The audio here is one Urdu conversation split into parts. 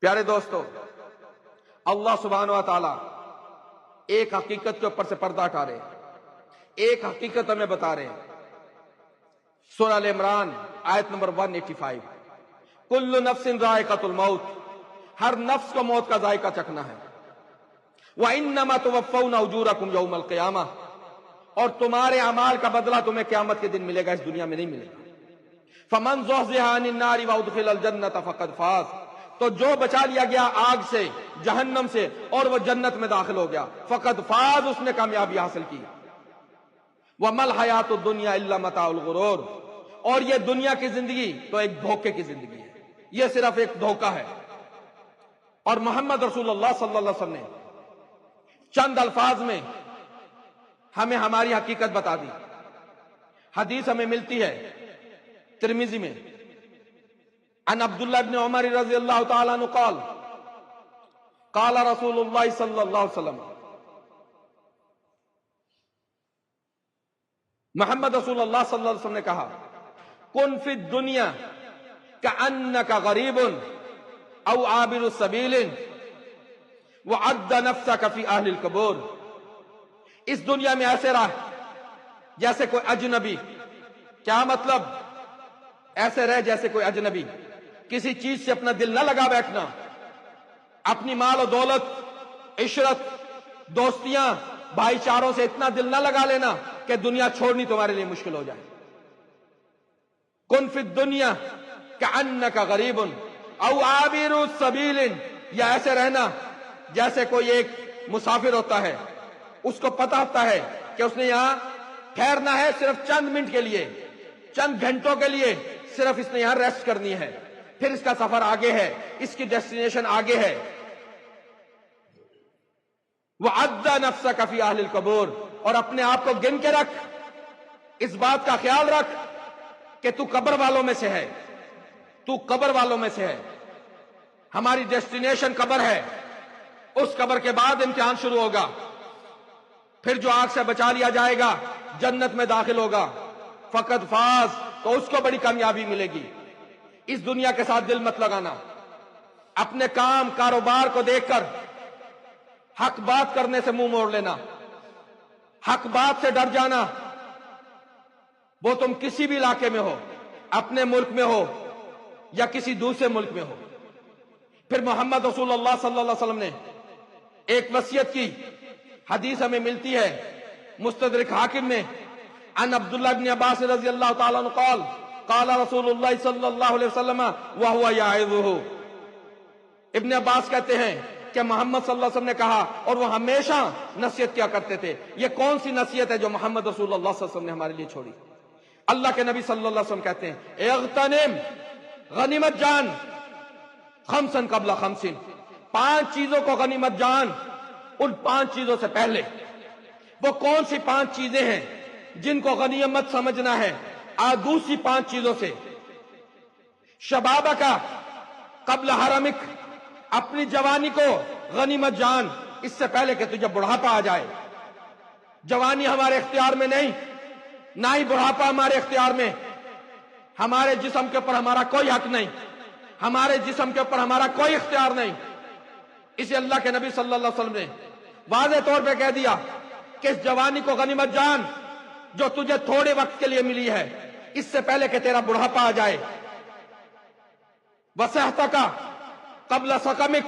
پیارے دوستو، اللہ سبحانہ و تعالی ایک حقیقت کے اوپر سے پردہ ہٹا رہے ہیں، ایک حقیقت ہمیں بتا رہے ہیں۔ سورہ ال عمران آیت نمبر 185، کل نفس ذائقۃ الموت، ہر نفس کو موت کا ذائقہ چکھنا ہے۔ وَإِنَّمَا تُوَفَّوْنَ أُجُورَكُمْ يَوْمَ الْقِيَامَةِ، اور تمہارے اعمال کا بدلہ تمہیں قیامت کے دن ملے گا، اس دنیا میں نہیں ملے گا۔ فَمَنْ زُحْزِحَ عَنِ النَّارِ وَأُدْخِلَ الْجَنَّةَ فَقَدْ فَازَ، تو جو بچا لیا گیا آگ سے، جہنم سے، اور وہ جنت میں داخل ہو گیا، فقد فاز، اس نے کامیابی حاصل کی۔ وَمَا الْحَيَاةُ الدُّنْيَا إِلَّا مَتَاعُ الْغُرُورِ، اور یہ دنیا کی زندگی تو ایک دھوکے کی زندگی ہے، یہ صرف ایک دھوکہ ہے۔ اور محمد رسول اللہ صلی اللہ علیہ وسلم نے چند الفاظ میں ہمیں ہماری حقیقت بتا دی۔ حدیث ہمیں ملتی ہے ترمذی میں، عن عبداللہ بن عمر رضی اللہ تعالیٰ عنہ قال قال رسول اللہ صلی اللہ علیہ وسلم، محمد رسول اللہ صلی اللہ علیہ وسلم نے کہا، کن فی الدنیا کأنک غریب او عابر السبیل وعد نفسک فی اہل القبور، اس دنیا میں ایسے رہ جیسے کوئی اجنبی۔ کیا مطلب؟ ایسے رہ جیسے کوئی اجنبی، کسی چیز سے اپنا دل نہ لگا بیٹھنا، اپنی مال و دولت، عشرت، دوستیاں، بھائی چاروں سے اتنا دل نہ لگا لینا کہ دنیا چھوڑنی تمہارے لیے مشکل ہو جائے۔ کن فی الدنیا کأنک غریب او عابر السبیل، یا ایسے رہنا جیسے کوئی ایک مسافر ہوتا ہے، اس کو پتہ ہوتا ہے کہ اس نے یہاں ٹھہرنا ہے صرف چند منٹ کے لیے، چند گھنٹوں کے لیے، صرف اس نے یہاں ریسٹ کرنی ہے، پھر اس کا سفر آگے ہے، اس کی ڈیسٹینیشن آگے ہے۔ وَعَدَّ نَفْسَكَ فِي أَهْلِ الْقُبُورِ، اور اپنے آپ کو گن کے رکھ، اس بات کا خیال رکھ کہ تو قبر والوں میں سے ہے، تو قبر والوں میں سے ہے۔ ہماری ڈیسٹینیشن قبر ہے، اس قبر کے بعد امتحان شروع ہوگا، پھر جو آگ سے بچا لیا جائے گا جنت میں داخل ہوگا، فقد فاز، تو اس کو بڑی کامیابی ملے گی۔ اس دنیا کے ساتھ دل مت لگانا، اپنے کام کاروبار کو دیکھ کر حق بات کرنے سے منہ موڑ لینا، حق بات سے ڈر جانا، وہ تم کسی بھی علاقے میں ہو، اپنے ملک میں ہو یا کسی دوسرے ملک میں ہو۔ پھر محمد رسول اللہ صلی اللہ علیہ وسلم نے ایک وصیت کی، حدیث ہمیں ملتی ہے مستدرک حاکم میں، عن عبداللہ بن عباس رضی اللہ تعالیٰ عنہ قال قال رسول اللہ صلی اللہ علیہ وسلم وہو یعظہ، ابن عباس کہتے ہیں کہ محمد صلی اللہ علیہ وسلم نے کہا، اور وہ ہمیشہ نصیحت کیا کرتے تھے۔ یہ کون سی نصیحت ہے جو محمد رسول اللہ صلی اللہ علیہ وسلم نے ہمارے لیے چھوڑی؟ اللہ کے نبی صلی اللہ علیہ وسلم کہتے ہیں، اغتنم، غنیمت جان، خمسن قبل خمسن، 5 چیزوں کو غنیمت جان، ان 5 چیزوں سے پہلے۔ وہ کون سی 5 چیزیں ہیں جن کو غنیمت سمجھنا ہے؟ دوسری 5 چیزوں سے، شبابہ کا قبل حرمک، اپنی جوانی کو غنیمت جان، اس سے پہلے کہ تجھے بڑھاپا آ جائے۔ جوانی ہمارے اختیار میں نہیں، نہ ہی بڑھاپا ہمارے اختیار میں، ہمارے جسم کے اوپر ہمارا کوئی حق نہیں، ہمارے جسم کے اوپر ہمارا کوئی اختیار نہیں۔ اسے اللہ کے نبی صلی اللہ علیہ وسلم نے واضح طور پہ کہہ دیا کہ اس جوانی کو غنیمت جان جو تجھے تھوڑے وقت کے لیے ملی ہے، اس سے پہلے کہ تیرا بڑھاپا آ جائے۔ وصحتک قبل سقمک،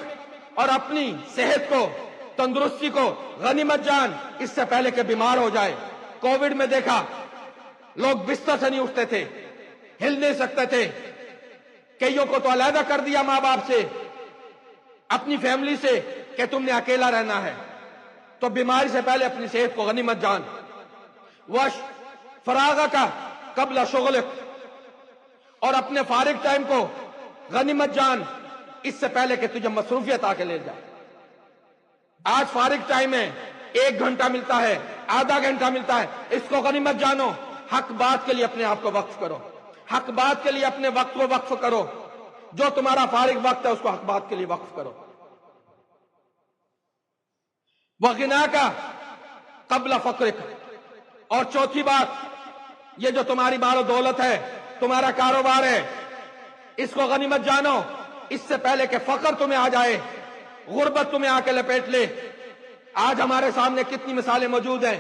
اور اپنی صحت کو، تندرستی کو غنیمت جان، اس سے پہلے کہ بیمار ہو جائے۔ کووڈ میں دیکھا لوگ بستر سے نہیں اٹھتے تھے، ہل نہیں سکتے تھے، کئیوں کو تو علیحدہ کر دیا ماں باپ سے، اپنی فیملی سے، کہ تم نے اکیلا رہنا ہے۔ تو بیماری سے پہلے اپنی صحت کو غنیمت جان۔ فراغک قبل شغلک، اور اپنے فارغ ٹائم کو غنیمت جان، اس سے پہلے کہ تجھے مصروفیت آ کے لے جائے۔ آج فارغ ٹائم ہے، 1 گھنٹہ ملتا ہے، آدھا گھنٹہ ملتا ہے، اس کو غنیمت جانو، حق بات کے لیے اپنے آپ کو وقف کرو، حق بات کے لیے اپنے وقت کو وقف کرو، جو تمہارا فارغ وقت ہے اس کو حق بات کے لیے وقف کرو۔ وغناک قبل فقرک، اور چوتھی بات، یہ جو تمہاری مال و دولت ہے، تمہارا کاروبار ہے، اس کو غنیمت جانو، اس سے پہلے کہ فقر تمہیں آ جائے، غربت تمہیں آ کے لپیٹ لے۔ آج ہمارے سامنے کتنی مثالیں موجود ہیں۔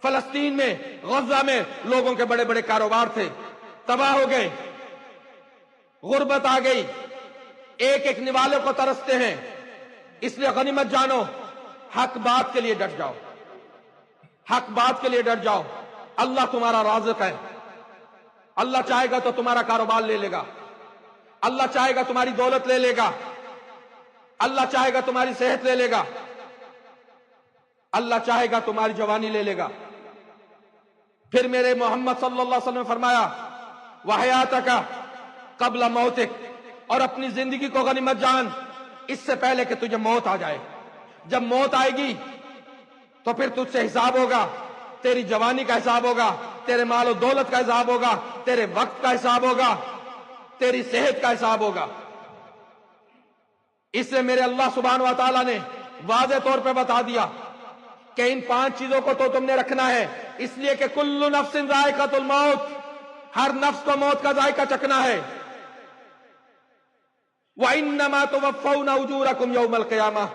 فلسطین میں، غزہ میں لوگوں کے بڑے بڑے کاروبار تھے، تباہ ہو گئے، غربت آ گئی، ایک ایک نوالے کو ترستے ہیں۔ اس لیے غنیمت جانو، حق بات کے لیے ڈٹ جاؤ، حق بات کے لیے ڈٹ جاؤ۔ اللہ تمہارا رازق ہے، اللہ چاہے گا تو تمہارا کاروبار لے لے گا، اللہ چاہے گا تمہاری دولت لے لے گا، اللہ چاہے گا تمہاری صحت لے لے گا، اللہ چاہے گا تمہاری جوانی لے لے گا۔ پھر میرے محمد صلی اللہ علیہ وسلم نے فرمایا وحیاتک قبل موتک، اور اپنی زندگی کو غنیمت جان اس سے پہلے کہ تجھے موت آ جائے۔ جب موت آئے گی تو پھر تجھ سے حساب ہوگا، تیری جوانی کا حساب ہوگا، تیرے مال و دولت کا حساب ہوگا، تیرے وقت کا حساب ہوگا، تیری صحت کا حساب ہوگا۔ اس سے میرے اللہ سبحانہ و تعالیٰ نے واضح طور پہ بتا دیا کہ ان 5 چیزوں کو تو تم نے رکھنا ہے، اس لیے کہ کل نفس ذائقۃ الموت، ہر نفس کو موت کا ذائقہ چکھنا ہے۔ وَإِنَّمَا تُوَفَّوْنَ أُجُورَكُمْ يَوْمَ الْقِيَامَةِ،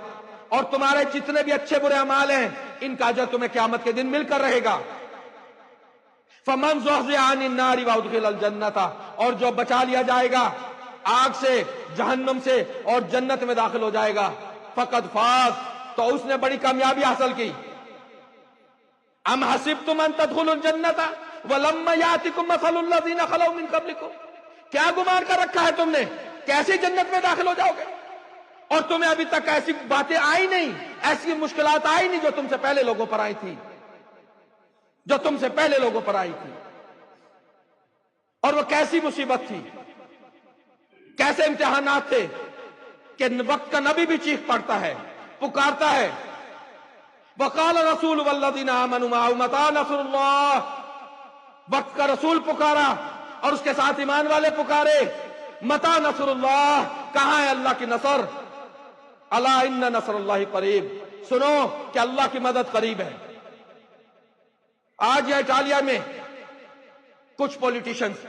اور تمہارے جتنے بھی اچھے برے اعمال ہیں ان کا اجر تمہیں قیامت کے دن مل کر رہے گا۔ فَمَنْ زُحْزِحَ عَنِ النَّارِ وَأُدْخِلَ الْجَنَّةَ، اور جو بچا لیا جائے گا آگ سے، جہنم سے، اور جنت میں داخل ہو جائے گا، فقد فاز، تو اس نے بڑی کامیابی حاصل کی۔ ام حسبتم ان تدخلوا الجنة ولما يأتكم مثل الذين خلوا من قبلكم، کیا گمان کر رکھا ہے تم نے کیسی جنت میں داخل ہو جاؤ گے، اور تمہیں ابھی تک ایسی باتیں آئی نہیں، ایسی مشکلات آئی نہیں جو تم سے پہلے لوگوں پر آئی تھی، جو تم سے پہلے لوگوں پر آئی تھی۔ اور وہ کیسی مصیبت تھی، کیسے امتحانات تھے کہ وقت کا نبی بھی چیخ پڑتا ہے، پکارتا ہے۔ وقال رسول والذین آمنوا معه متى نصر اللہ، وقت کا رسول پکارا اور اس کے ساتھ ایمان والے پکارے، متى نصر اللہ، کہاں ہے اللہ کی نصر؟ الا ان نصر اللہ قریب، سنو کہ اللہ کی مدد قریب ہے۔ آج یہ اٹالیا میں کچھ پولیٹیشنز،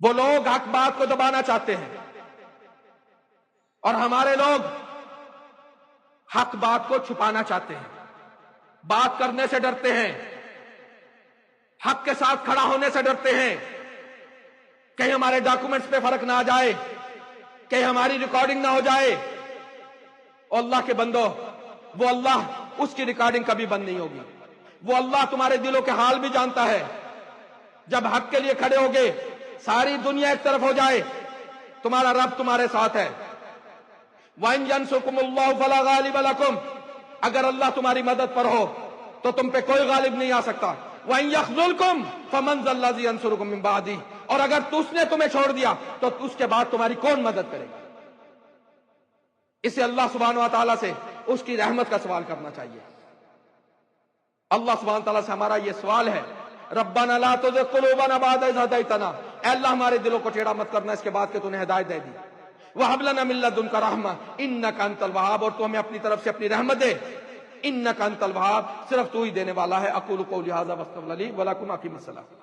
وہ لوگ حق بات کو دبانا چاہتے ہیں، اور ہمارے لوگ حق بات کو چھپانا چاہتے ہیں، بات کرنے سے ڈرتے ہیں، حق کے ساتھ کھڑا ہونے سے ڈرتے ہیں، کہیں ہمارے ڈاکومنٹس پہ فرق نہ آ جائے، کہیں ہماری ریکارڈنگ نہ ہو جائے۔ اور اللہ کے بندو، وہ اللہ، اس کی ریکارڈنگ کبھی بند نہیں ہوگی۔ وہ اللہ تمہارے دلوں کے حال بھی جانتا ہے۔ جب حق کے لیے کھڑے ہوگے، ساری دنیا ایک طرف ہو جائے، تمہارا رب تمہارے ساتھ ہے۔ وَإِن يَنْصُرْكُمُ اللَّهُ فَلَا غَالِبَ لَكُمْ، اگر اللہ تمہاری مدد پر ہو تو تم پہ کوئی غالب نہیں آ سکتا۔ وَإِن يَخْذُلْكُمْ فَمَنْ ذَا الَّذِي يَنْصُرُكُمْ مِنْ بَعْدِهِ، اور اگر اس نے تمہیں چھوڑ دیا تو اس کے بعد تمہاری کون مدد کرے گا؟ اسے اللہ سبحانہ و تعالیٰ سے اس کی رحمت کا سوال کرنا چاہیے۔ اللہ سبحانہ و تعالیٰ سے ہمارا یہ سوال ہے، ربنا لا تزغ قلوبنا بعد إذ هديتنا، اے اللہ ہمارے دلوں کو ٹیڑھا مت کرنا اس کے بعد کہ تو نے ہدایت دے دی۔ وَهَبْ لَنَا مِن لَّدُنكَ رَحْمَةً إِنَّكَ أَنتَ الْوَهَّابُ، اور تو ہمیں اپنی طرف سے اپنی رحمت دے، إِنَّكَ أَنتَ الْوَهَّابُ، صرف تو ہی دینے والا ہے۔ أَقُولُ قَوْلِي هَٰذَا وَأَسْتَغْفِرُ اللَّهَ لِي وَلَكُمْ، أَقِیمُوا الصَّلَاةَ۔